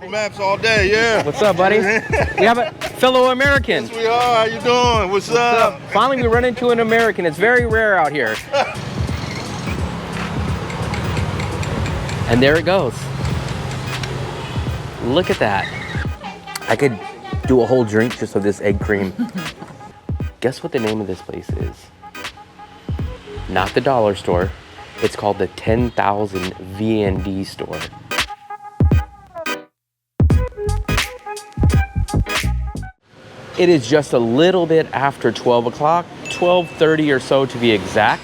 Maps all day, yeah. What's up, buddy? We have a fellow American. Yes, we are. How you doing? What's up? Finally, we run into an American. It's very rare out here. And there it goes. Look at that. I could do a whole drink just of this egg cream. Guess what the name of this place is? Not the dollar store. It's called the 10,000 VND store. It is just a little bit after 12 o'clock, 12:30 or so to be exact,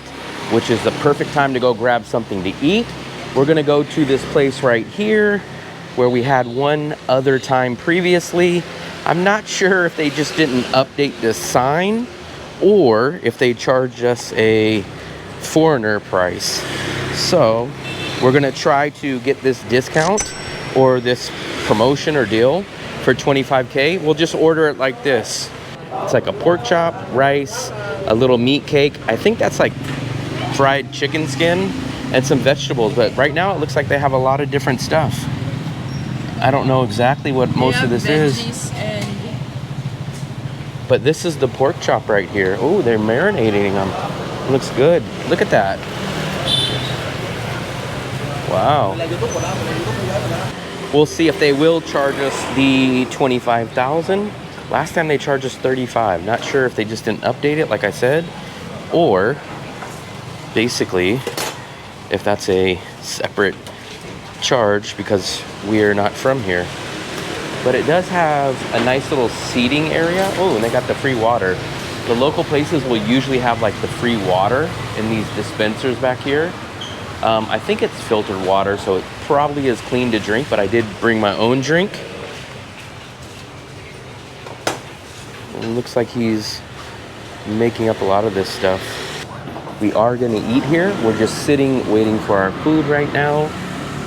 which is the perfect time to go grab something to eat. We're gonna go to this place right here where we had one other time previously. I'm not sure if they just didn't update this sign or if they charged us a foreigner price. So we're gonna try to get this discount or this promotion or deal for 25K. We'll just order it like this. It's like a pork chop, rice, a little meat cake. I think that's like fried chicken skin and some vegetables, but right now it looks like they have a lot of different stuff. I don't know exactly what most of this is. But this is the pork chop right here. Oh, they're marinating them. Looks good. Look at that. Wow. We'll see if they will charge us the 25,000. Last time they charged us 35. Not sure if they just didn't update it, like I said, or basically if that's a separate charge because we're not from here. But it does have a nice little seating area. Oh, and they got the free water. The local places will usually have like the free water in these dispensers back here. I think it's filtered water, so it probably is clean to drink, but I did bring my own drink. It looks like he's making up a lot of this stuff. We are gonna eat here. We're just sitting, waiting for our food right now.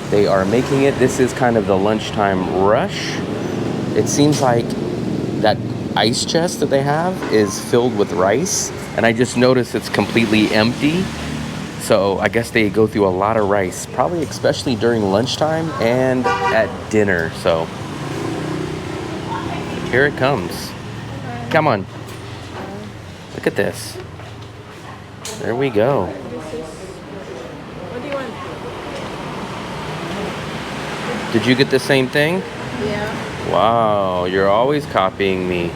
They are making it. This is kind of the lunchtime rush. It seems like that ice chest that they have is filled with rice, and I just noticed it's completely empty. So I guess they go through a lot of rice, probably especially during lunchtime and at dinner. So here it comes. Come on. Look at this. There we go. What do you want? Did you get the same thing? Yeah. Wow, you're always copying me.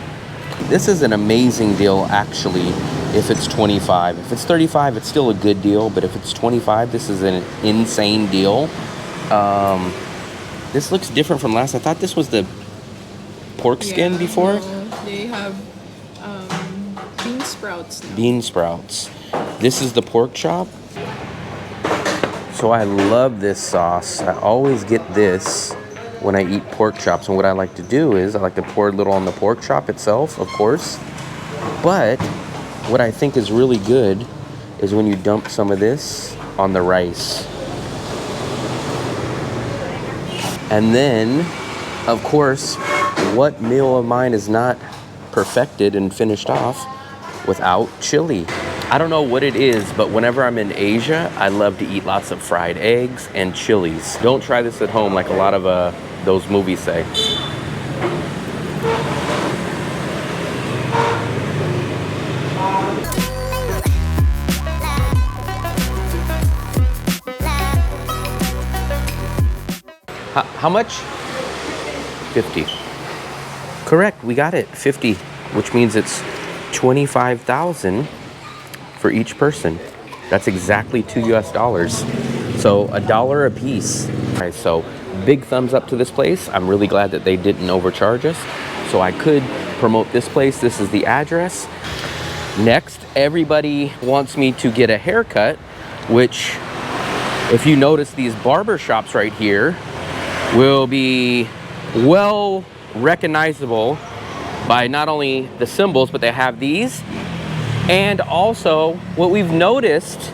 This is an amazing deal, actually, if it's 25. If it's 35, it's still a good deal, but if it's 25, this is an insane deal. This looks different from last. I thought this was the pork skin before. No, they have bean sprouts now. Bean sprouts. This is the pork chop. So I love this sauce. I always get this when I eat pork chops, and what I like to do is I like to pour a little on the pork chop itself, of course, but what I think is really good is when you dump some of this on the rice. And then, of course, what meal of mine is not perfected and finished off without chili? I don't know what it is, but whenever I'm in Asia, I love to eat lots of fried eggs and chilies. Don't try this at home like a lot of those movies say. How much? 50. Correct, we got it, 50, which means it's 25,000 for each person. That's exactly $2 US. So $1 a piece. All right, so big thumbs up to this place. I'm really glad that they didn't overcharge us. So I could promote this place. This is the address. Next, everybody wants me to get a haircut, which if you notice these barber shops right here will be well recognizable by not only the symbols, but they have these. And also what we've noticed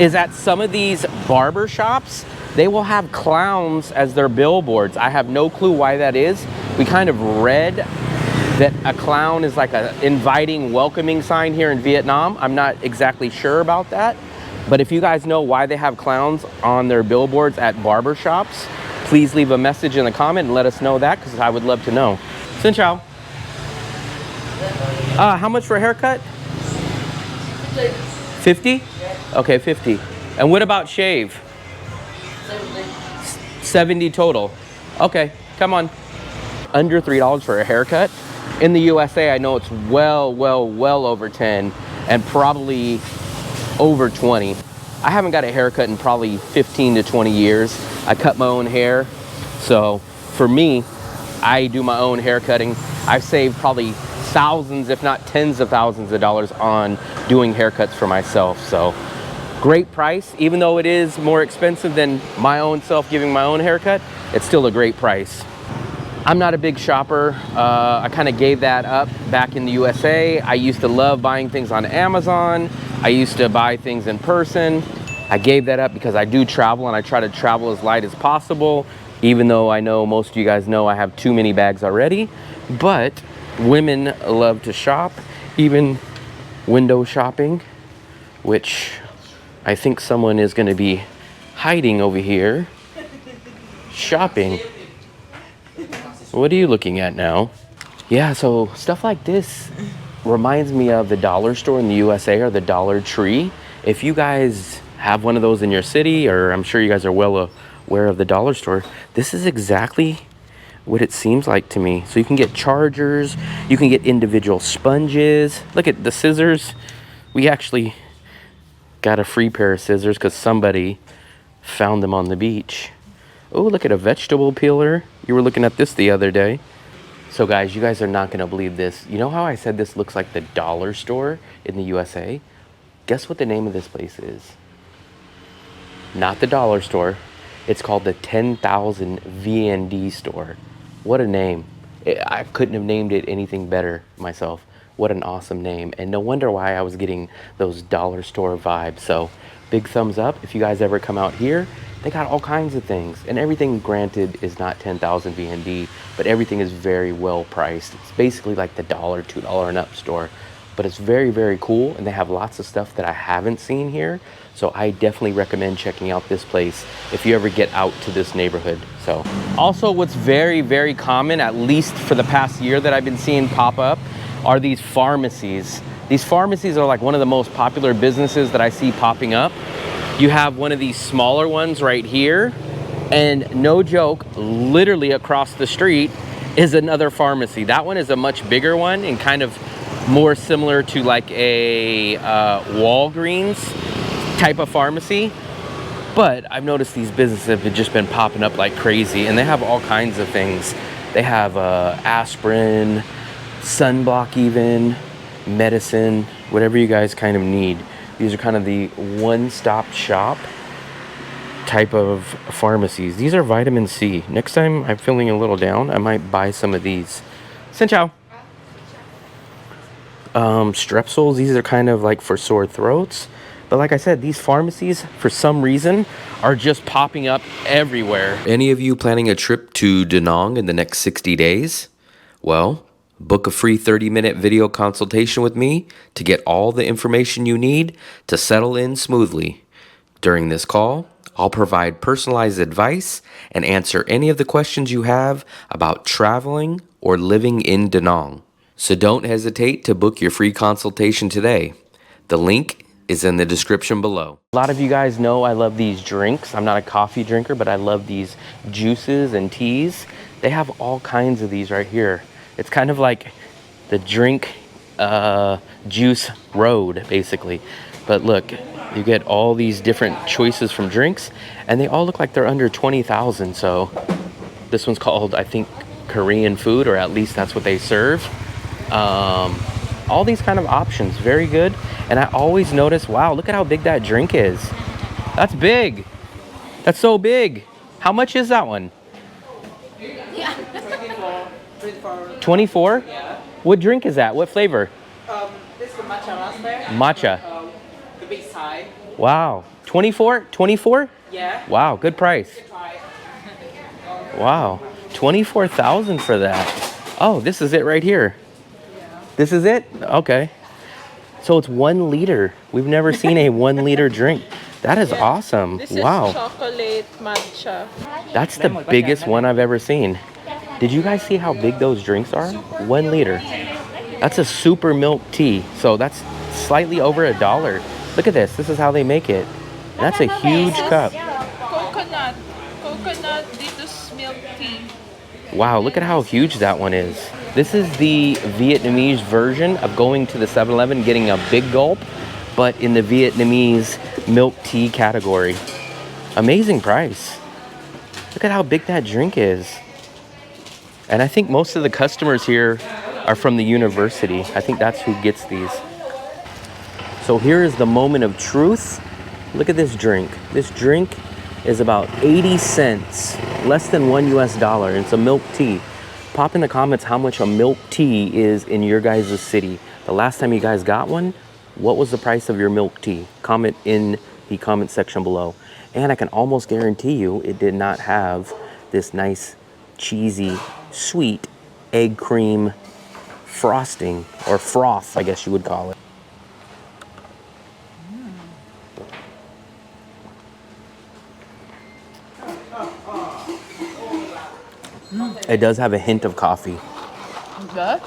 is at some of these barber shops, they will have clowns as their billboards. I have no clue why that is. We kind of read that a clown is like an inviting, welcoming sign here in Vietnam. I'm not exactly sure about that. But if you guys know why they have clowns on their billboards at barber shops, please leave a message in the comment and let us know that, because I would love to know. Xin chào. How much for a haircut? 50? Okay, 50. And what about shave? 70 total. Okay, come on. Under $3 for a haircut. In the USA, I know it's well over 10 and probably over 20. I haven't got a haircut in probably 15 to 20 years. I cut my own hair. So for me, I do my own hair cutting. I've saved probably thousands, if not tens of thousands of dollars on doing haircuts for myself. So great price. Even though it is more expensive than my own self giving my own haircut, it's still a great price. I'm not a big shopper. I kind of gave that up back in the USA. I used to love buying things on Amazon. I used to buy things in person. I gave that up because I do travel, and I try to travel as light as possible, even though I know most of you guys know I have too many bags already. But women love to shop, even window shopping, which I think someone is going to be hiding over here shopping. What are you looking at now? Yeah, so stuff like this reminds me of the dollar store in the USA, or the Dollar Tree. If you guys have one of those in your city, or I'm sure you guys are well aware of the dollar store, this is exactly what it seems like to me. So you can get chargers, you can get individual sponges. Look at the scissors. We actually got a free pair of scissors because somebody found them on the beach. Oh, look at a vegetable peeler. You were looking at this the other day. So guys, you guys are not gonna believe this. You know how I said this looks like the dollar store in the USA? Guess what the name of this place is? Not the dollar store. It's called the 10,000 VND store. What a name. I couldn't have named it anything better myself. What an awesome name. And no wonder why I was getting those dollar store vibes. So big thumbs up if you guys ever come out here. They got all kinds of things, and everything, granted, is not 10,000 VND, but everything is very well priced. It's basically like the $1, $2 and up store, but it's very cool, and they have lots of stuff that I haven't seen here. So I definitely recommend checking out this place if you ever get out to this neighborhood. So also, what's very common, at least for the past year that I've been seeing pop up, are these pharmacies. These pharmacies are like one of the most popular businesses that I see popping up. You have one of these smaller ones right here, and no joke, literally across the street is another pharmacy. That one is a much bigger one and kind of more similar to like a Walgreens type of pharmacy. But I've noticed these businesses have just been popping up like crazy, and they have all kinds of things. They have aspirin, sunblock even, medicine, whatever you guys kind of need. These are kind of the one-stop shop type of pharmacies. These are vitamin C. Next time I'm feeling a little down, I might buy some of these. Xin chào. Strepsils, these are kind of like for sore throats. But like I said, these pharmacies, for some reason, are just popping up everywhere. Any of you planning a trip to Da Nang in the next 60 days? Well, book a free 30-minute video consultation with me to get all the information you need to settle in smoothly. During this call, I'll provide personalized advice and answer any of the questions you have about traveling or living in Da Nang. So don't hesitate to book your free consultation today. The link is in the description below. A lot of you guys know I love these drinks. I'm not a coffee drinker, but I love these juices and teas. They have all kinds of these right here. It's kind of like the drink juice road, basically. But look, you get all these different choices from drinks, and they all look like they're under 20,000. So this one's called, I think, Korean food, or at least that's what they serve. All these kind of options, very good. And I always notice, wow, look at how big that drink is. That's big. That's so big. How much is that one? 24? Yeah. What drink is that? What flavor? This is the matcha raspberry. Matcha. The big size. Wow. 24? 24? Yeah. Wow, good price. Try. Wow. 24,000 for that. Oh, this is it right here. This is it? Okay. So it's 1 liter. We've never seen a 1 liter drink. That is awesome. This is Wow. chocolate matcha. That's the biggest one I've ever seen. Did you guys see how big those drinks are? 1 liter. That's a super milk tea. So that's slightly over $1. Look at this. This is how they make it. And that's a huge cup. Coconut. Coconut Ditus milk tea. Wow, look at how huge that one is. This is the Vietnamese version of going to the 7-Eleven, getting a big gulp, but in the Vietnamese milk tea category. Amazing price. Look at how big that drink is. And I think most of the customers here are from the university. I think that's who gets these. So here is the moment of truth. Look at this drink. This drink is about 80 cents, less than $1 US. It's a milk tea. Pop in the comments how much a milk tea is in your guys' city. The last time you guys got one, what was the price of your milk tea? Comment in the comment section below. And I can almost guarantee you it did not have this nice, cheesy, sweet egg cream frosting, or froth, I guess you would call it. It does have a hint of coffee. Good.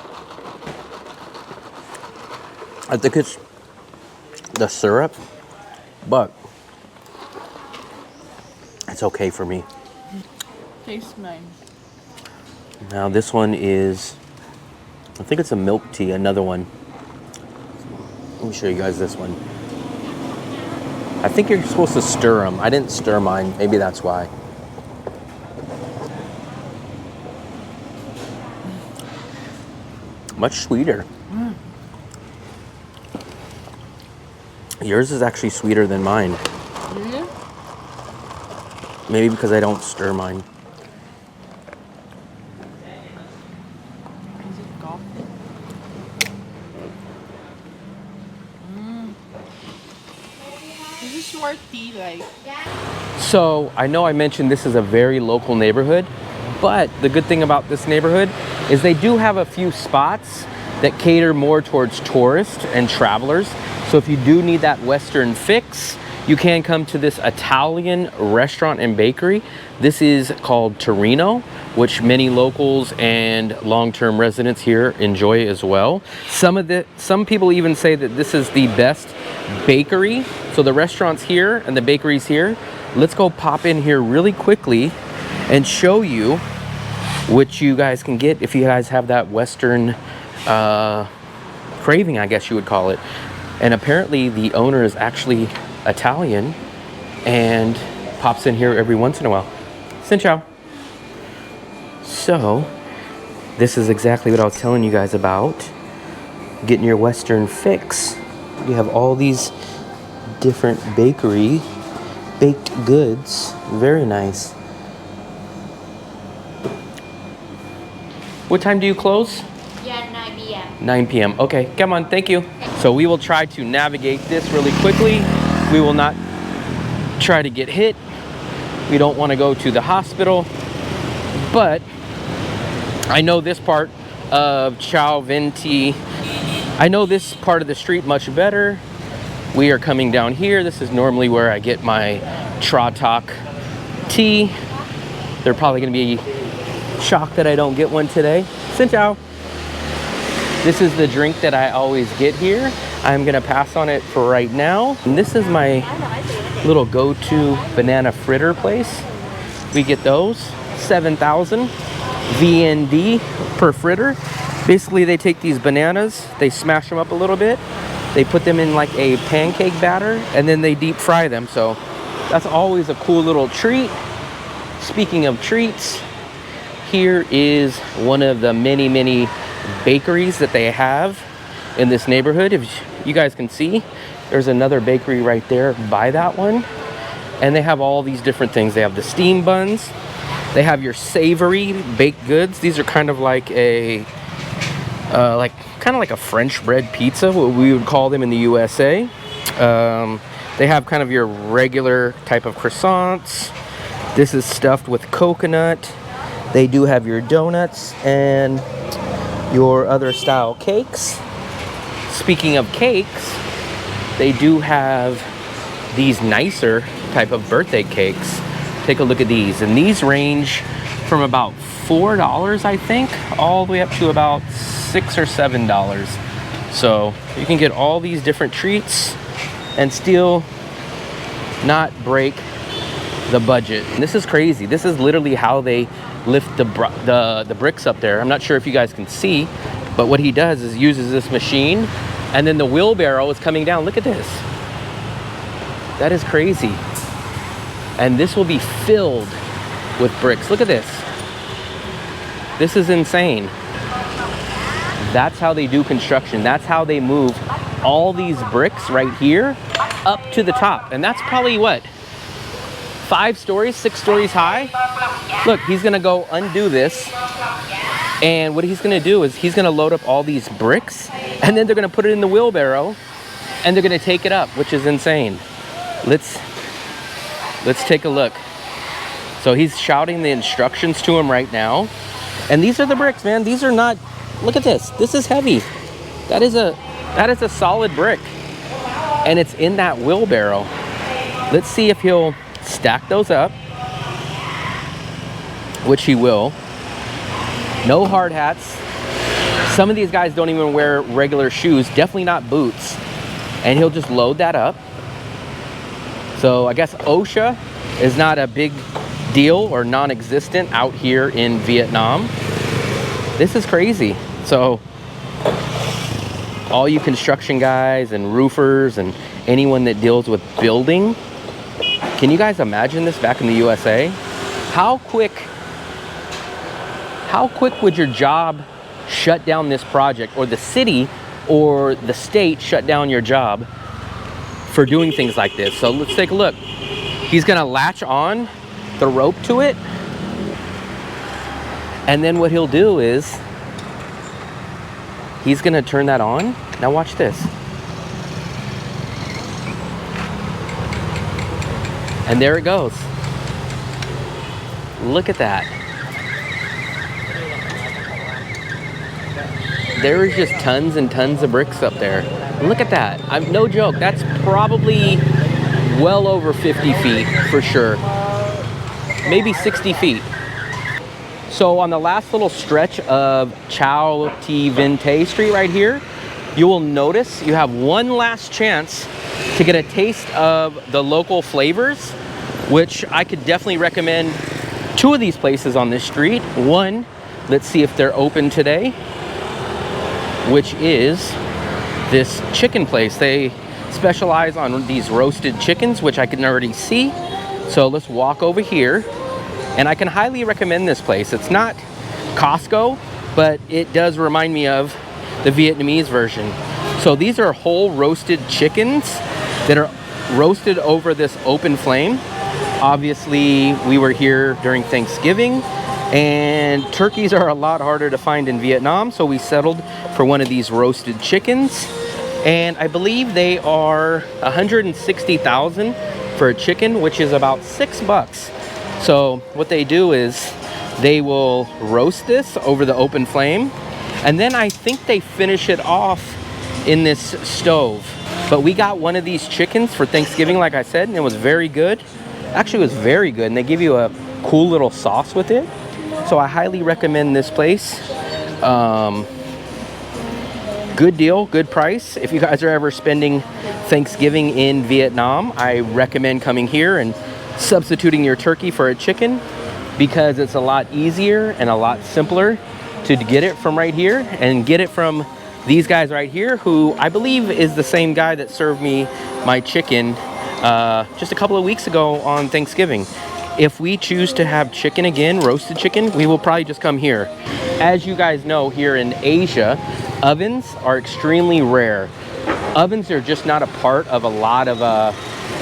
I think it's the syrup, but it's okay for me. Taste mine. Now this one is, I think it's a milk tea, another one. Let me show you guys this one. I think you're supposed to stir them. I didn't stir mine, maybe that's why. Much sweeter. Yours is actually sweeter than mine. Really? Maybe because I don't stir mine. Is it coffee? This is more tea-like. So I know I mentioned this is a very local neighborhood, but the good thing about this neighborhood is they do have a few spots that cater more towards tourists and travelers. So if you do need that Western fix, you can come to this Italian restaurant and bakery. This is called Torino, which many locals and long-term residents here enjoy as well. Some people even say that this is the best bakery. So the restaurant's here and the bakery's here. Let's go pop in here really quickly and show you what you guys can get if you guys have that Western craving, I guess you would call it. And apparently the owner is actually Italian and pops in here every once in a while. Xin chào. So this is exactly what I was telling you guys about, getting your Western fix. You have all these different bakery baked goods. Very nice. What time do you close? Yeah, 9 p.m. 9 p.m. Okay, come on, thank you. So we will try to navigate this really quickly. We will not try to get hit. We don't want to go to the hospital. But I know this part of Ciao Venti. I know this part of the street much better. We are coming down here. This is normally where I get my Tratok tea. They're probably going to be shocked that I don't get one today. Xin chào. This is the drink that I always get here. I'm gonna pass on it for right now. And this is my little go-to banana fritter place. We get those, 7,000 VND per fritter. Basically, they take these bananas, they smash them up a little bit, they put them in like a pancake batter, and then they deep fry them. So that's always a cool little treat. Speaking of treats, here is one of the many bakeries that they have in this neighborhood. If you guys can see, there's another bakery right there by that one, and they have all these different things. They have the steam buns, they have your savory baked goods. These are kind of like a kind of like a French bread pizza, what we would call them in the USA. They have kind of your regular type of croissants. This is stuffed with coconut. They do have your donuts and your other style cakes. Speaking of cakes, they do have these nicer type of birthday cakes. Take a look at these, and these range from about $4, I think, all the way up to about $6 or $7. So you can get all these different treats and still not break the budget. And this is crazy. This is literally how they lift the bricks up there. I'm not sure if you guys can see, but what he does is uses this machine, and then the wheelbarrow is coming down. Look at this. That is crazy. And this will be filled with bricks. Look at this. This is insane. That's how they do construction. That's how they move all these bricks right here up to the top. And that's probably what? 5 stories, 6 stories high? Look, he's gonna go undo this. And what he's gonna do is he's gonna load up all these bricks, and then they're gonna put it in the wheelbarrow, and they're gonna take it up, which is insane. Let's take a look. So he's shouting the instructions to him right now. And these are the bricks, man. These are not, look at this. This is heavy. That is a solid brick. And it's in that wheelbarrow. Let's see if he'll stack those up, which he will. No hard hats. Some of these guys don't even wear regular shoes, definitely not boots. And he'll just load that up. So I guess OSHA is not a big deal or non-existent out here in Vietnam. This is crazy. So all you construction guys and roofers and anyone that deals with building, can you guys imagine this back in the USA? How quick would your job shut down this project, or the city or the state shut down your job for doing things like this? So let's take a look. He's gonna latch on the rope to it, and then what he'll do is he's gonna turn that on. Now watch this. And there it goes. Look at that. There is just tons and tons of bricks up there. Look at that. I'm no joke. That's probably well over 50 feet for sure. Maybe 60 feet. So on the last little stretch of Chao Ti Vinte Street right here, you will notice you have one last chance to get a taste of the local flavors, which I could definitely recommend 2 of these places on this street. One, let's see if they're open today, which is this chicken place. They specialize on these roasted chickens, which I can already see. So let's walk over here, and I can highly recommend this place. It's not Costco, but it does remind me of the Vietnamese version. So these are whole roasted chickens that are roasted over this open flame. Obviously, we were here during Thanksgiving, and turkeys are a lot harder to find in Vietnam, so we settled for one of these roasted chickens. And I believe they are 160,000 for a chicken, which is about $6. So what they do is they will roast this over the open flame, and then I think they finish it off in this stove. But we got one of these chickens for Thanksgiving, like I said, and it was very good. Actually, it was very good, and they give you a cool little sauce with it. So I highly recommend this place. Good deal, good price. If you guys are ever spending Thanksgiving in Vietnam, I recommend coming here and substituting your turkey for a chicken, because it's a lot easier and a lot simpler to get it from right here and get it from these guys right here, who I believe is the same guy that served me my chicken just a couple of weeks ago on Thanksgiving. If we choose to have chicken again, roasted chicken, we will probably just come here. As you guys know, here in Asia, ovens are extremely rare. Ovens are just not a part of a lot of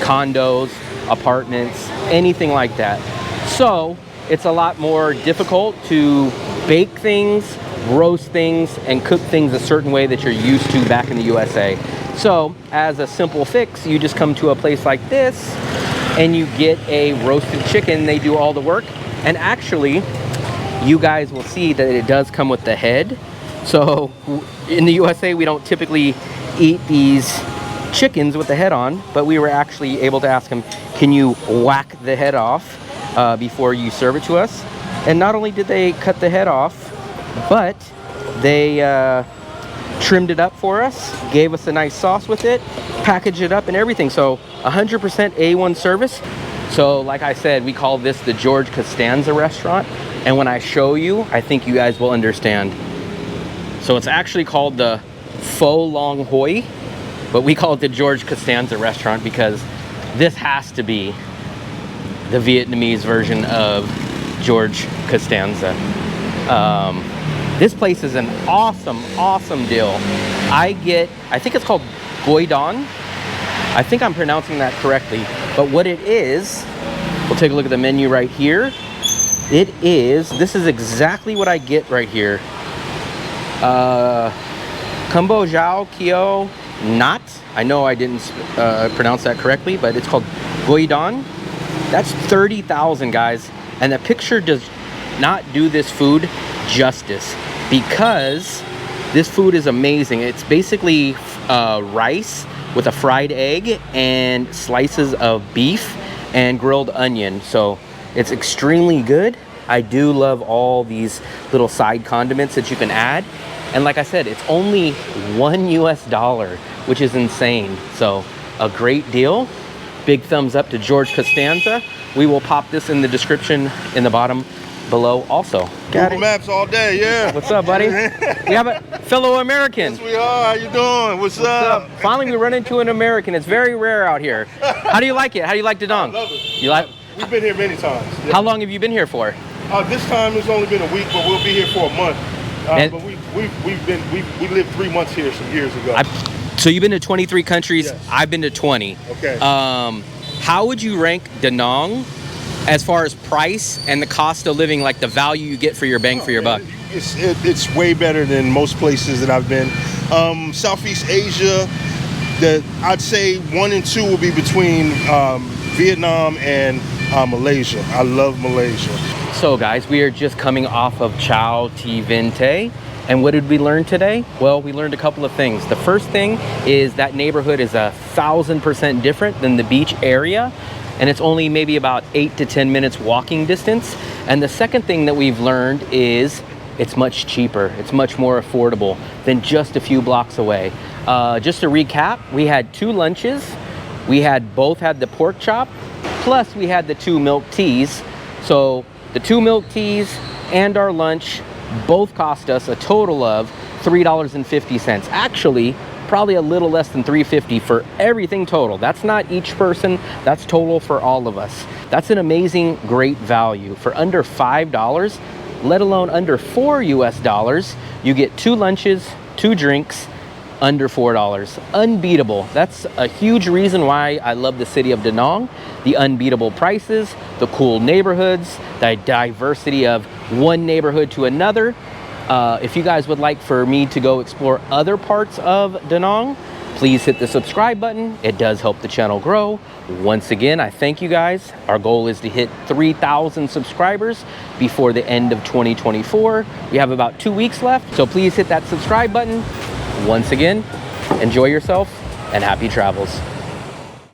condos, apartments, anything like that. So it's a lot more difficult to bake things, roast things, and cook things a certain way that you're used to back in the USA. So as a simple fix, you just come to a place like this and you get a roasted chicken. They do all the work. And actually, you guys will see that it does come with the head. So in the USA, we don't typically eat these chickens with the head on, but we were actually able to ask him, can you whack the head off before you serve it to us? And not only did they cut the head off, but they trimmed it up for us, gave us a nice sauce with it, packaged it up and everything. So 100% A1 service. So like I said, we call this the George Castanza restaurant. And when I show you, I think you guys will understand. So it's actually called the Pho Long Hoi, but we call it the George Castanza restaurant because this has to be the Vietnamese version of George Castanza. This place is an awesome deal. I think it's called Goi Don. I think I'm pronouncing that correctly. But what it is, we'll take a look at the menu right here. This is exactly what I get right here. Kumbo Zhao Kio Nat. I know I didn't pronounce that correctly, but it's called Goi Don. That's 30,000, guys. And the picture does not do this food justice because this food is amazing. It's basically rice with a fried egg and slices of beef and grilled onion. So it's extremely good. I do love all these little side condiments that you can add. And like I said, it's only $1 US, which is insane. So a great deal. Big thumbs up to George Castanza. We will pop this in the description in the bottom below also. Google Maps all day, yeah. What's up, buddy? We have a fellow American. Yes, we are. How you doing? What's up? Finally, we run into an American. It's very rare out here. How do you like it? How do you like Da Nang? Love it. You like? We've been here many times. Yeah. How long have you been here for? This time it's only been a week, but we'll be here for a month. But we lived 3 months here some years ago. So you've been to 23 countries. Yes. I've been to 20. Okay. How would you rank Da Nang as far as price and the cost of living, like the value you get for your bang for your buck? It's way better than most places that I've been. Southeast Asia, I'd say 1 and 2 will be between Vietnam and Malaysia. I love Malaysia. So guys, we are just coming off of Chao Ti Vinte. And what did we learn today? Well, we learned a couple of things. The first thing is that neighborhood is 1,000% different than the beach area. And it's only maybe about 8 to 10 minutes walking distance. And the second thing that we've learned is it's much cheaper. It's much more affordable than just a few blocks away. Just to recap, we had 2 lunches. We both had the pork chop, plus we had the 2 milk teas. So the 2 milk teas and our lunch both cost us a total of $3.50. Actually, probably a little less than $3.50 for everything total. That's not each person, that's total for all of us. That's an amazing, great value. For under $5, let alone under $4 US, you get 2 lunches, 2 drinks, under $4. Unbeatable. That's a huge reason why I love the city of Da Nang. The unbeatable prices, the cool neighborhoods, the diversity of one neighborhood to another. If you guys would like for me to go explore other parts of Da Nang, please hit the subscribe button. It does help the channel grow. Once again, I thank you guys. Our goal is to hit 3,000 subscribers before the end of 2024. We have about 2 weeks left, so please hit that subscribe button. Once again, enjoy yourself and happy travels.